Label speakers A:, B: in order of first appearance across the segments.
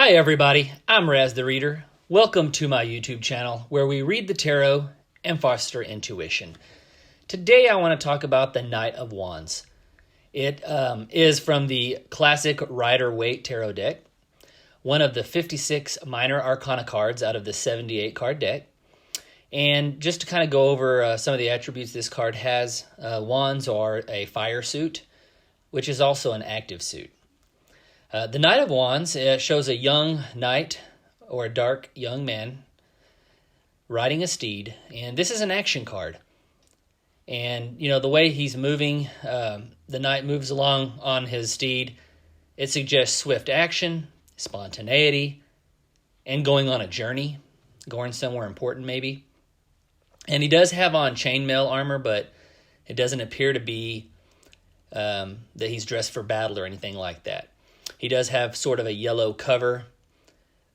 A: Hi everybody, I'm Raz the Reader. Welcome to my YouTube channel where we read the tarot and foster intuition. Today I want to talk about the Knight of Wands. It is from the classic Rider-Waite Tarot deck, one of the 56 minor arcana cards out of the 78 card deck. And just to kind of go over some of the attributes this card has, wands are a fire suit, which is also an active suit. The Knight of Wands shows a young knight or a dark young man riding a steed, and this is an action card. And, you know, the way he's moving, the knight moves along on his steed, it suggests swift action, spontaneity, and going on a journey, going somewhere important maybe. And he does have on chainmail armor, but it doesn't appear to be that he's dressed for battle or anything like that. He does have sort of a yellow cover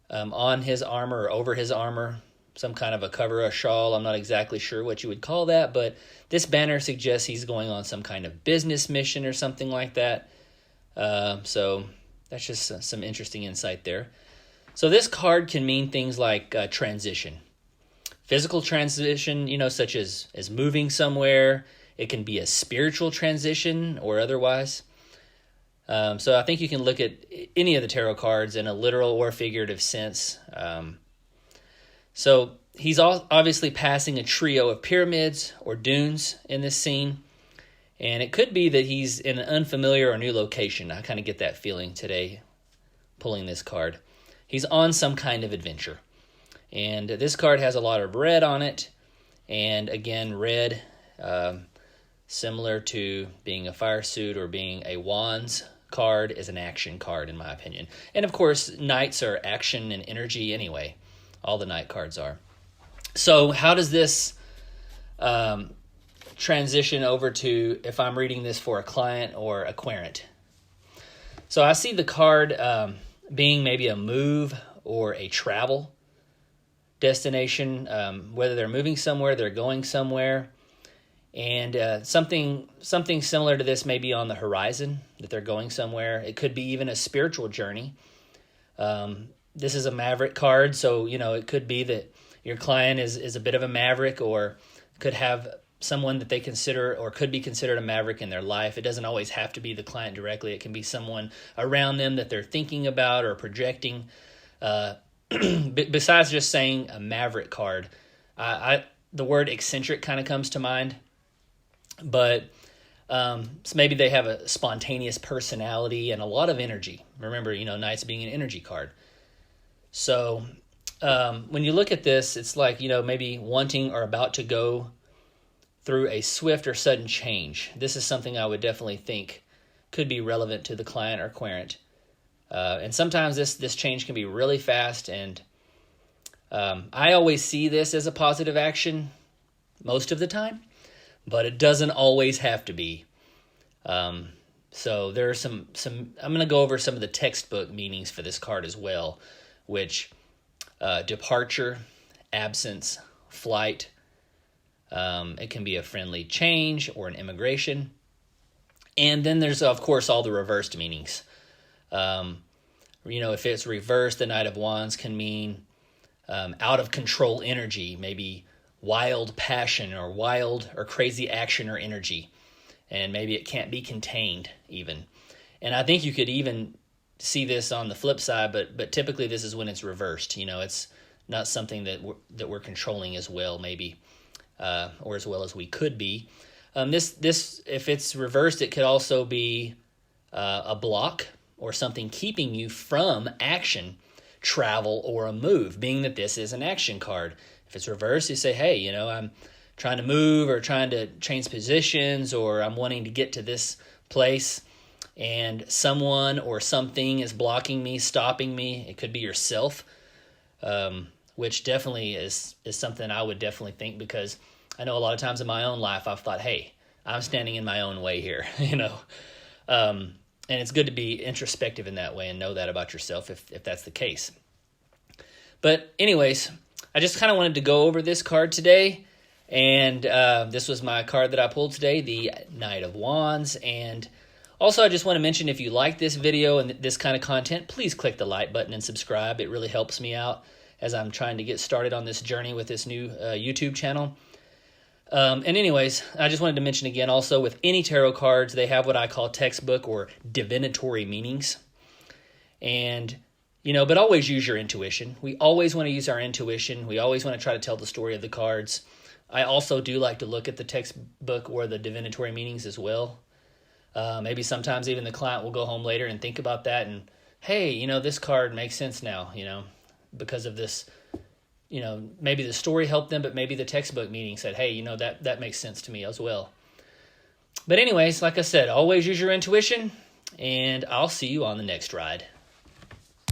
A: on his armor or over his armor, some kind of a cover, a shawl. I'm not exactly sure what you would call that, but this banner suggests he's going on some kind of business mission or something like that. So that's just some interesting insight there. So this card can mean things like transition. Physical transition, you know, such as moving somewhere. It can be a spiritual transition or otherwise. So I think you can look at any of the tarot cards in a literal or figurative sense. So he's obviously passing a trio of pyramids or dunes in this scene. And it could be that he's in an unfamiliar or new location. I kind of get that feeling today pulling this card. He's on some kind of adventure. And this card has a lot of red on it. And again, red, similar to being a fire suit or being a wands card, is an action card in my opinion. And of course, knights are action and energy anyway. All the knight cards are. So how does this transition over to if I'm reading this for a client or a querent? So I see the card being maybe a move or a travel destination, whether they're moving somewhere, they're going somewhere. And something similar to this may be on the horizon, that they're going somewhere. It could be even a spiritual journey. This is a maverick card, so you know it could be that your client is a bit of a maverick, or could have someone that they consider or could be considered a maverick in their life. It doesn't always have to be the client directly. It can be someone around them that they're thinking about or projecting. Besides just saying a maverick card, the word eccentric kind of comes to mind. But so maybe they have a spontaneous personality and a lot of energy. Remember, you know, Knights being an energy card. So when you look at this, it's like, you know, maybe wanting or about to go through a swift or sudden change. This is something I would definitely think could be relevant to the client or querent. And sometimes this change can be really fast. And I always see this as a positive action most of the time. But it doesn't always have to be. So there are some. I'm going to go over some of the textbook meanings for this card as well, which departure, absence, flight. It can be a friendly change or an immigration. And then there's, of course, all the reversed meanings. You know, if it's reversed, the Knight of Wands can mean out of control energy, maybe wild passion or wild or crazy action or energy, and maybe it can't be contained even. And I think you could even see this on the flip side, but typically this is when it's reversed. You know, it's not something that we're controlling as well, maybe, or as well as we could be. This if it's reversed, it could also be a block or something keeping you from action, travel, or a move, being that this is an action card. If it's reversed, you say, hey, you know, I'm trying to move or trying to change positions, or I'm wanting to get to this place and someone or something is blocking me, stopping me. It could be yourself, which definitely is something I would definitely think, because I know a lot of times in my own life I've thought, hey, I'm standing in my own way here, you know. And it's good to be introspective in that way and know that about yourself if that's the case. But anyways, I just kind of wanted to go over this card today, and this was my card that I pulled today, the Knight of Wands. And Also, I just want to mention, if you like this video and this kind of content, please click the like button and subscribe. It really helps me out as I'm trying to get started on this journey with this new YouTube channel. And anyways, I just wanted to mention again also, with any tarot cards, they have what I call textbook or divinatory meanings. And, but always use your intuition. We always want to use our intuition. We always want to try to tell the story of the cards. I also do like to look at the textbook or the divinatory meanings as well. Maybe sometimes even the client will go home later and think about that and, hey, this card makes sense now, because of this, maybe the story helped them, but maybe the textbook meaning said, hey, that makes sense to me as well. But anyways, like I said, always use your intuition, and I'll see you on the next ride.